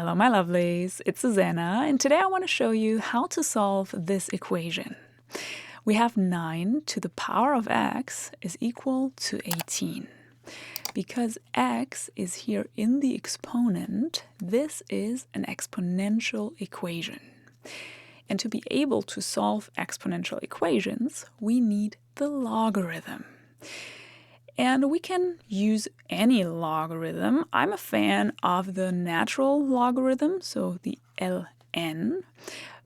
Hello, my lovelies. It's Susanne, and today I want to show you how to solve this equation. We have 9 to the power of x is equal to 18. Because x is here in the exponent, this is an exponential equation. And to be able to solve exponential equations, we need the logarithm. And we can use any logarithm. I'm a fan of the natural logarithm, so the ln.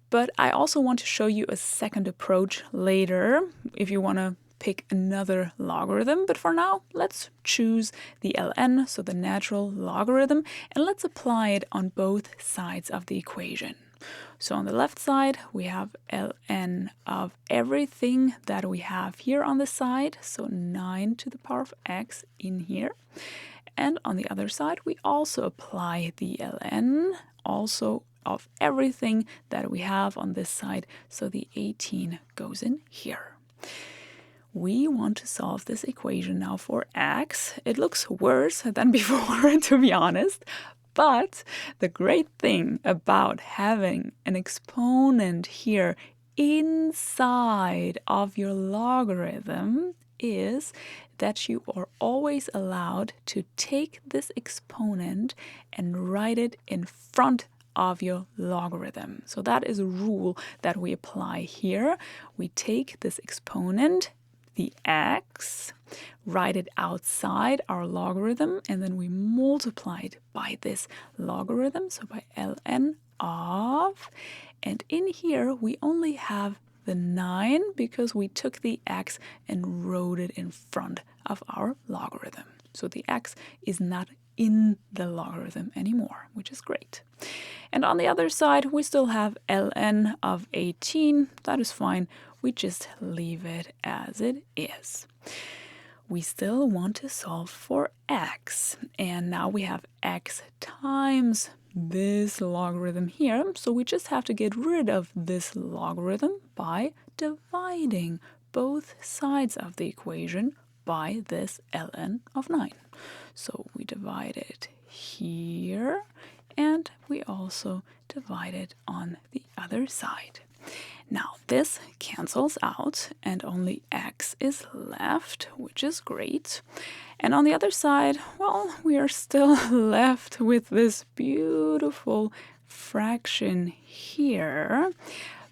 But I also want to show you a second approach later if you want to pick another logarithm. But for now, let's choose the ln, so the natural logarithm, and let's apply it on both sides of the equation. So on the left side, we have ln of everything that we have here on the side, so 9 to the power of x in here. And on the other side, we also apply the ln, also of everything that we have on this side, so the 18 goes in here. We want to solve this equation now for x. It looks worse than before, to be honest. But the great thing about having an exponent here inside of your logarithm is that you are always allowed to take this exponent and write it in front of your logarithm. So that is a rule that we apply here. We take this exponent, the x, write it outside our logarithm, and then we multiply it by this logarithm, so by ln of, and in here we only have the 9 because we took the x and wrote it in front of our logarithm. So the x is not in the logarithm anymore, which is great. And on the other side, we still have ln of 18. That is fine. We just leave it as it is. We still want to solve for x. And now we have x times this logarithm here. So we just have to get rid of this logarithm by dividing both sides of the equation by this ln of 9. So we divide it here, and we also divide it on the other side. Now this cancels out and only x is left, which is great. And on the other side, well, we are still left with this beautiful fraction here.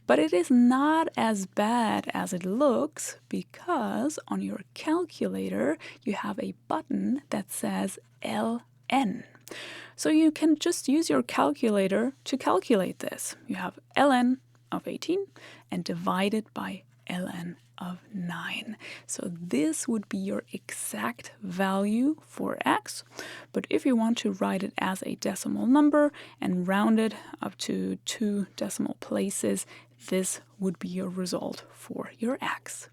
But it is not as bad as it looks because on your calculator you have a button that says ln. So you can just use your calculator to calculate this. You have ln of 18 and divide it by ln of 9. So this would be your exact value for x. But if you want to write it as a decimal number and round it up to 2 decimal places, this would be your result for your x.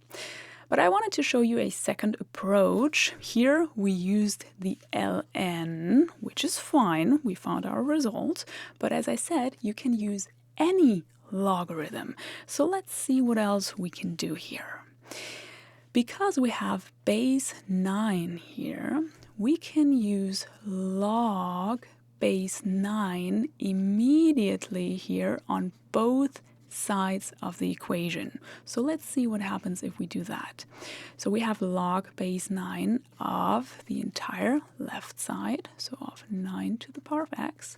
But I wanted to show you a second approach. Here we used the ln, which is fine. We found our result. But as I said, you can use any logarithm. So let's see what else we can do here. Because we have base 9 here, we can use log base 9 immediately here on both sides of the equation. So let's see what happens if we do that. So we have log base 9 of the entire left side, so of 9 to the power of x,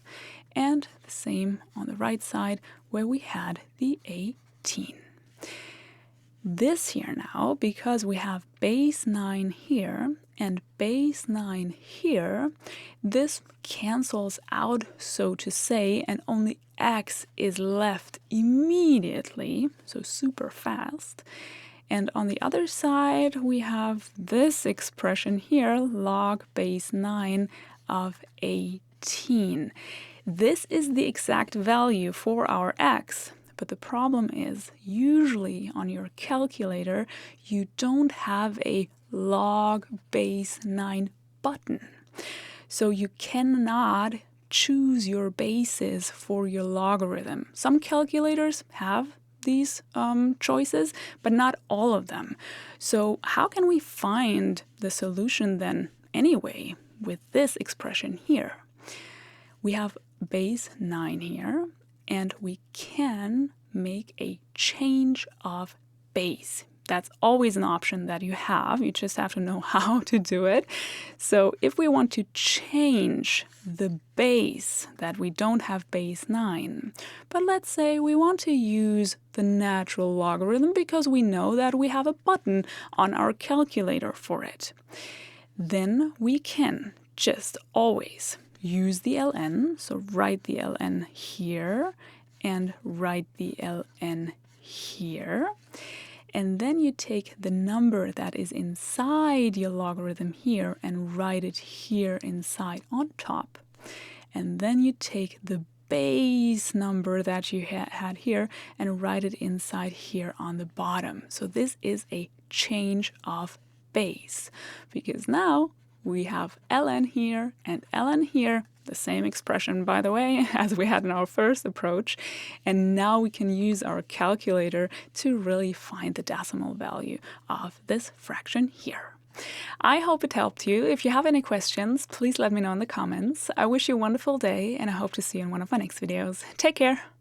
and the same on the right side where we had the 18. This here now, because we have base 9 here and base 9 here, this cancels out, so to say, and only x is left immediately, so super fast. And on the other side, we have this expression here, log base 9 of 18. This is the exact value for our x. But the problem is, usually on your calculator, you don't have a log base 9 button. So you cannot choose your bases for your logarithm. Some calculators have these choices, but not all of them. So how can we find the solution then anyway with this expression here? We have base 9 here, and we can make a change of base. That's always an option that you have. You just have to know how to do it. So if we want to change the base, that we don't have base 9, but let's say we want to use the natural logarithm because we know that we have a button on our calculator for it, then we can just always use the ln. So write the ln here and write the ln here. And then you take the number that is inside your logarithm here and write it here inside on top. And then you take the base number that you had here and write it inside here on the bottom. So this is a change of base, because now we have ln here and ln here, the same expression, by the way, as we had in our first approach. And now we can use our calculator to really find the decimal value of this fraction here. I hope it helped you. If you have any questions, please let me know in the comments. I wish you a wonderful day, and I hope to see you in one of my next videos. Take care.